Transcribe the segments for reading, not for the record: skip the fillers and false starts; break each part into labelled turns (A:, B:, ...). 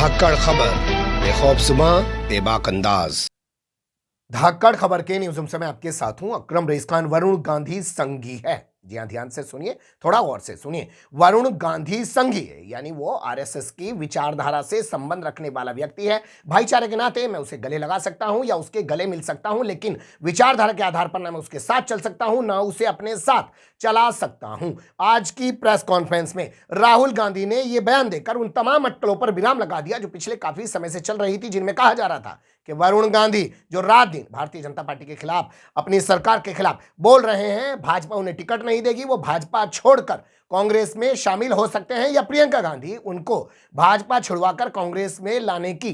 A: धाकड़ खबर बेखौफसुमा बेबाक अंदाज। धाकड़ खबर के न्यूज़ रूम में आपके साथ हूं अकरम रईस खान। वरुण गांधी संघी है। जी हां, ध्यान से सुनिए, थोड़ा गौर से सुनिए। वरुण गांधी संघी है, यानी वो आरएसएस की विचारधारा से संबंध रखने वाला व्यक्ति है। भाईचारे के नाते मैं उसे गले लगा सकता हूं या उसके गले मिल सकता हूं, लेकिन विचारधारा के आधार पर ना मैं उसके साथ चल सकता हूं ना उसे अपने साथ चला सकता हूं। आज की प्रेस कॉन्फ्रेंस में राहुल गांधी ने यह बयान देकर उन तमाम अटकलों पर विराम लगा दिया जो पिछले काफी समय से चल रही थी, जिनमें कहा जा रहा था कि वरुण गांधी जो रात दिन भारतीय जनता पार्टी के खिलाफ, अपनी सरकार के खिलाफ बोल रहे हैं, भाजपा उन्हें टिकट नहीं देगी, वो भाजपा छोड़कर कांग्रेस में शामिल हो सकते हैं या प्रियंका गांधी उनको भाजपा छुड़वाकर कांग्रेस में लाने की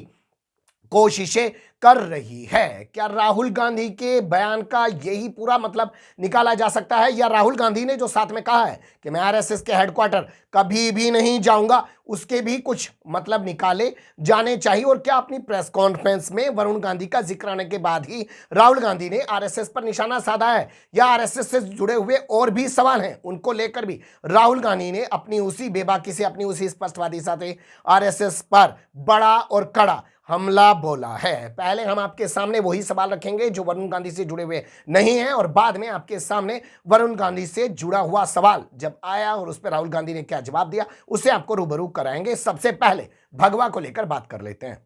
A: कोशिशें कर रही है। क्या राहुल गांधी के बयान का यही पूरा मतलब निकाला जा सकता है, या राहुल गांधी ने जो साथ में कहा है कि मैं आरएसएस के हेडक्वार्टर कभी भी नहीं जाऊंगा, उसके भी कुछ मतलब निकाले जाने चाहिए? और क्या अपनी प्रेस कॉन्फ्रेंस में वरुण गांधी का जिक्र आने के बाद ही राहुल गांधी ने आरएसएस पर निशाना साधा है, या आरएसएस से जुड़े हुए और भी सवाल हैं, उनको लेकर भी राहुल गांधी ने अपनी उसी बेबाकी से, अपनी उसी स्पष्टवादी साथ आरएसएस पर बड़ा और कड़ा हमला बोला है? पहले हम आपके सामने वही सवाल रखेंगे जो वरुण गांधी से जुड़े हुए नहीं हैं, और बाद में आपके सामने वरुण गांधी से जुड़ा हुआ सवाल जब आया और उस पर राहुल गांधी ने क्या जवाब दिया उसे आपको रूबरू कराएंगे। सबसे पहले भगवा को लेकर बात कर लेते हैं।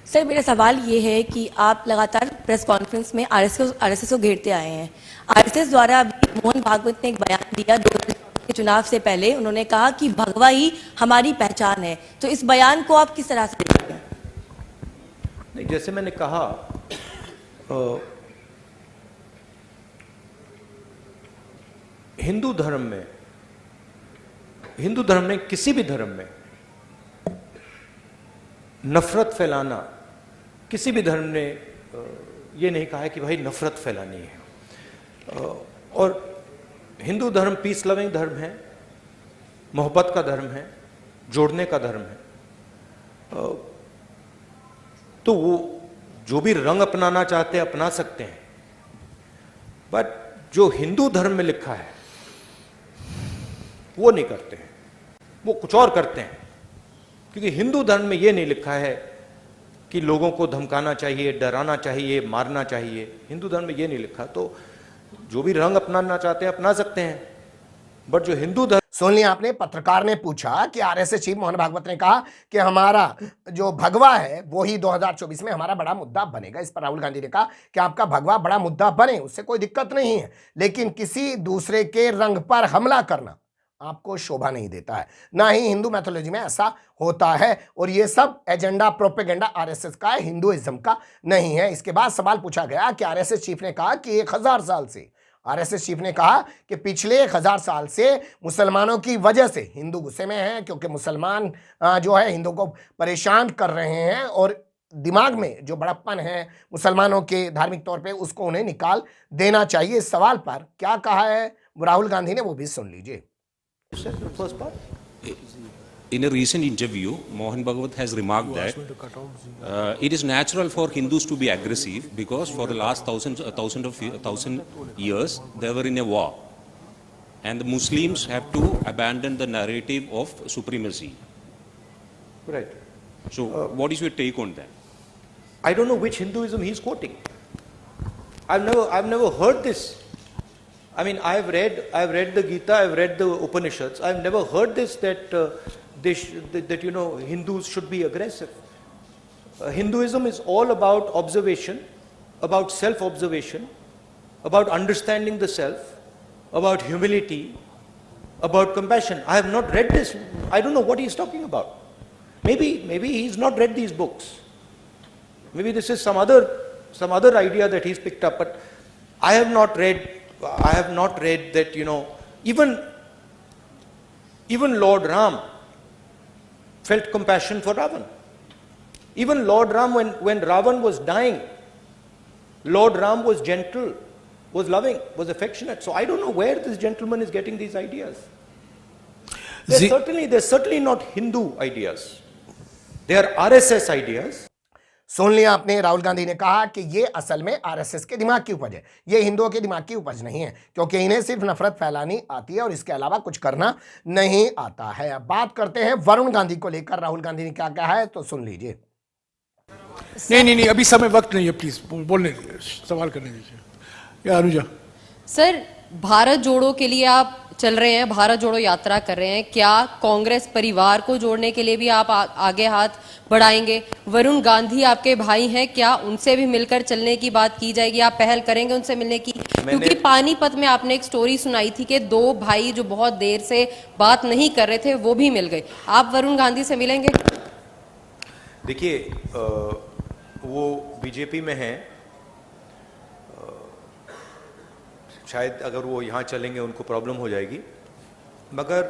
B: सर, मेरा सवाल ये है कि आप लगातार प्रेस कॉन्फ्रेंस में आरएसएस को घेरते आए हैं। आरएसएस द्वारा अभी मोहन भागवत ने एक बयान दिया 2024 के चुनाव से पहले, उन्होंने कहा कि भगवा ही हमारी पहचान है। तो इस बयान को आप किस तरह से देखते हैं?
C: नहीं, जैसे मैंने कहा, हिंदू धर्म में किसी भी धर्म में नफरत फैलाना, किसी भी धर्म ने ये नहीं कहा है कि भाई नफरत फैलानी है। और हिंदू धर्म पीस लविंग धर्म है, मोहब्बत का धर्म है, जोड़ने का धर्म है। तो वो जो भी रंग अपनाना चाहते हैं अपना सकते हैं, बट जो हिंदू धर्म में लिखा है वो नहीं करते हैं, वो कुछ और करते हैं। क्योंकि हिंदू धर्म में ये नहीं लिखा है कि लोगों को धमकाना चाहिए, डराना चाहिए, मारना चाहिए। हिंदू धर्म में ये नहीं लिखा। तो जो भी रंग अपनाना चाहते हैं अपना सकते हैं, बट जो हिंदू धर्म।
A: सुन लिया आपने, पत्रकार ने पूछा कि आरएसएस चीफ मोहन भागवत ने कहा कि हमारा जो भगवा है वो ही 2024 में हमारा बड़ा मुद्दा बनेगा। इस पर राहुल गांधी ने कहा कि आपका भगवा बड़ा मुद्दा बने, उससे कोई दिक्कत नहीं है, लेकिन किसी दूसरे के रंग पर हमला करना आपको शोभा नहीं देता है, ना ही हिंदू मैथोलॉजी में ऐसा होता है, और ये सब एजेंडा, प्रोपेगेंडा आरएसएस का है, हिंदुइज्म का नहीं है। इसके बाद सवाल पूछा गया कि आरएसएस चीफ ने कहा कि 1000 साल से, आरएसएस चीफ ने कहा कि पिछले 1000 साल से मुसलमानों की वजह से हिंदू गुस्से में हैं, क्योंकि मुसलमान जो है हिंदू को परेशान कर रहे हैं, और दिमाग में जो बड़प्पन है मुसलमानों के धार्मिक तौर पे उसको उन्हें निकाल देना चाहिए। इस सवाल पर क्या कहा है राहुल गांधी ने, वो भी सुन लीजिए।
C: First part?
D: In a recent interview, Mohan Bhagwat has remarked that it is natural for Hindus to be aggressive because for the last thousand years they were in a war, and the Muslims have to abandon the narrative of supremacy.
C: Right.
D: So, what is your take on that?
C: I don't know which Hinduism he's quoting. I've never heard this. I mean, I've read the Gita, I've read the Upanishads. I've never heard this that Hindus should be aggressive. Hinduism is all about observation, about self-observation, about understanding the self, about humility, about compassion. I have not read this. I don't know what he's talking about. Maybe he's not read these books. Maybe this is some other idea that he's picked up. But I have not read that, even Lord Ram felt compassion for Ravan. Even Lord Ram, when Ravan was dying, Lord Ram was gentle, was loving, was affectionate. So I don't know where this gentleman is getting these ideas. They're certainly not Hindu ideas. They are RSS ideas.
A: सुन लिया आपने, राहुल गांधी ने कहा कि ये असल में RSS के दिमाग की उपज है, ये हिंदुओं के दिमाग की उपज नहीं है, क्योंकि इन्हें सिर्फ नफरत फैलानी आती है और इसके अलावा कुछ करना नहीं आता है। अब बात करते हैं वरुण गांधी को लेकर, राहुल गांधी ने क्या कहा है, तो सुन लीजिए।
E: नहीं, अभी समय वक्त नहीं है, प्लीज बोलने दीजिए, सवाल करने दीजिए। या अनुजा।
F: सर, भारत जोड़ो के लिए आप चल रहे हैं, भारत जोड़ो यात्रा कर रहे हैं, क्या कांग्रेस परिवार को जोड़ने के लिए भी आप आगे हाथ बढ़ाएंगे? वरुण गांधी आपके भाई हैं, क्या उनसे भी मिलकर चलने की बात की जाएगी? आप पहल करेंगे उनसे मिलने की? क्योंकि पानीपत में आपने एक स्टोरी सुनाई थी कि 2 भाई जो बहुत देर से बात नहीं कर रहे थे वो भी मिल गए। आप वरुण गांधी से मिलेंगे?
C: देखिए, वो बीजेपी में हैं, शायद अगर वो यहाँ चलेंगे उनको प्रॉब्लम हो जाएगी, मगर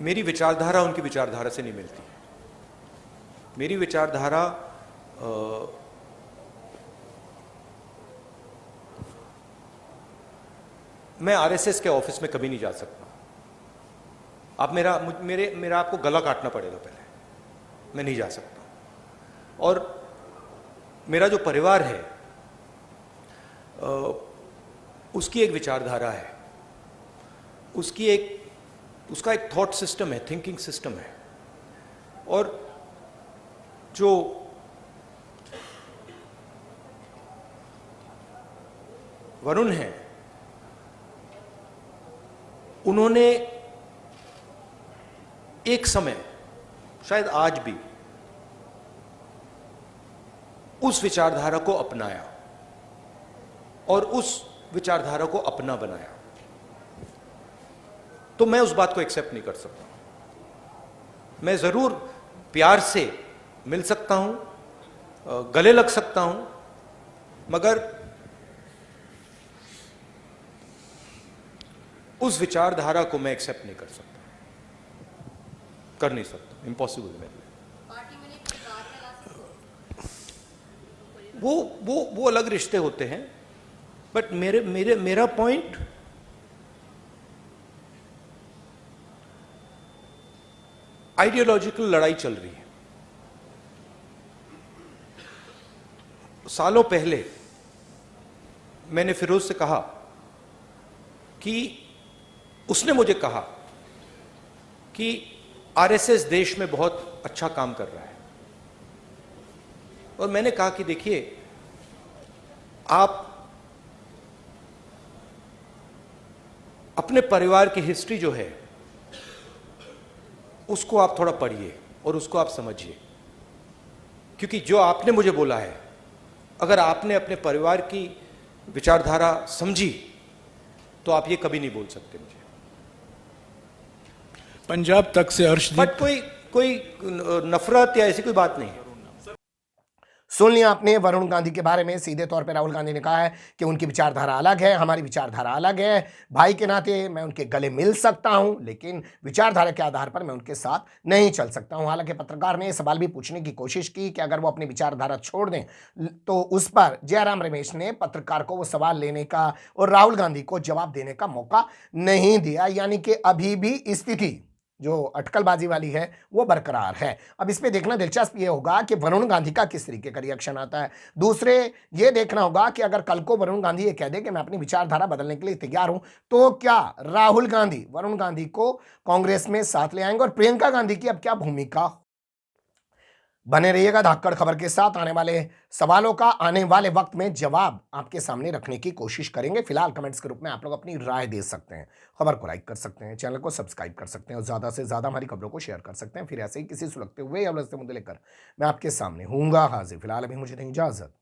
C: मेरी विचारधारा उनकी विचारधारा से नहीं मिलती। मेरी विचारधारा मैं आरएसएस के ऑफिस में कभी नहीं जा सकता। आप मेरा आपको गला काटना पड़ेगा पहले, मैं नहीं जा सकता। और मेरा जो परिवार है उसकी एक विचारधारा है, उसका एक थॉट सिस्टम है, थिंकिंग सिस्टम है। और जो वरुण हैं, उन्होंने एक समय, शायद आज भी, उस विचारधारा को अपनाया और उस विचारधारा को अपना बनाया, तो मैं उस बात को एक्सेप्ट नहीं कर सकता। मैं जरूर प्यार से मिल सकता हूं, गले लग सकता हूं, मगर उस विचारधारा को मैं एक्सेप्ट नहीं कर सकता, कर नहीं सकता, इम्पॉसिबल है मेरे लिए। वो अलग रिश्ते होते हैं, बट मेरा पॉइंट आइडियोलॉजिकल लड़ाई चल रही है। सालों पहले मैंने फिरोज से कहा कि उसने मुझे कहा कि आरएसएस देश में बहुत अच्छा काम कर रहा है, और मैंने कहा कि देखिए, आप अपने परिवार की हिस्ट्री जो है उसको आप थोड़ा पढ़िए और उसको आप समझिए, क्योंकि जो आपने मुझे बोला है, अगर आपने अपने परिवार की विचारधारा समझी तो आप ये कभी नहीं बोल सकते मुझे।
E: पंजाब तक से हर्षदीप।
C: बट कोई नफरत या ऐसी कोई बात नहीं है।
A: सुन लिया आपने वरुण गांधी के बारे में। सीधे तौर पर राहुल गांधी ने कहा है कि उनकी विचारधारा अलग है, हमारी विचारधारा अलग है। भाई के नाते मैं उनके गले मिल सकता हूं, लेकिन विचारधारा के आधार पर मैं उनके साथ नहीं चल सकता हूं। हालांकि पत्रकार ने सवाल भी पूछने की कोशिश की कि अगर वो अपनी विचारधारा छोड़ दें, तो उस पर जयराम रमेश ने पत्रकार को वो सवाल लेने का और राहुल गांधी को जवाब देने का मौका नहीं दिया। यानी कि अभी भी स्थिति जो अटकलबाजी वाली है वो बरकरार है। अब इस पे देखना दिलचस्प ये होगा कि वरुण गांधी का किस तरीके का रिएक्शन आता है। दूसरे ये देखना होगा कि अगर कल को वरुण गांधी ये कह दे कि मैं अपनी विचारधारा बदलने के लिए तैयार हूं, तो क्या राहुल गांधी वरुण गांधी को कांग्रेस में साथ ले आएंगे और प्रियंका गांधी की अब क्या भूमिका। बने रहिएगा धाकड़ खबर के साथ। आने वाले सवालों का आने वाले वक्त में जवाब आपके सामने रखने की कोशिश करेंगे। फिलहाल कमेंट्स के रूप में आप लोग अपनी राय दे सकते हैं, खबर को लाइक कर सकते हैं, चैनल को सब्सक्राइब कर सकते हैं और ज़्यादा से ज़्यादा हमारी खबरों को शेयर कर सकते हैं। फिर ऐसे ही किसी सुलगते हुए या उलझते मुद्दे लेकर मैं आपके सामने हूँगा हाजिर। फिलहाल अभी मुझे दें इजाज़त।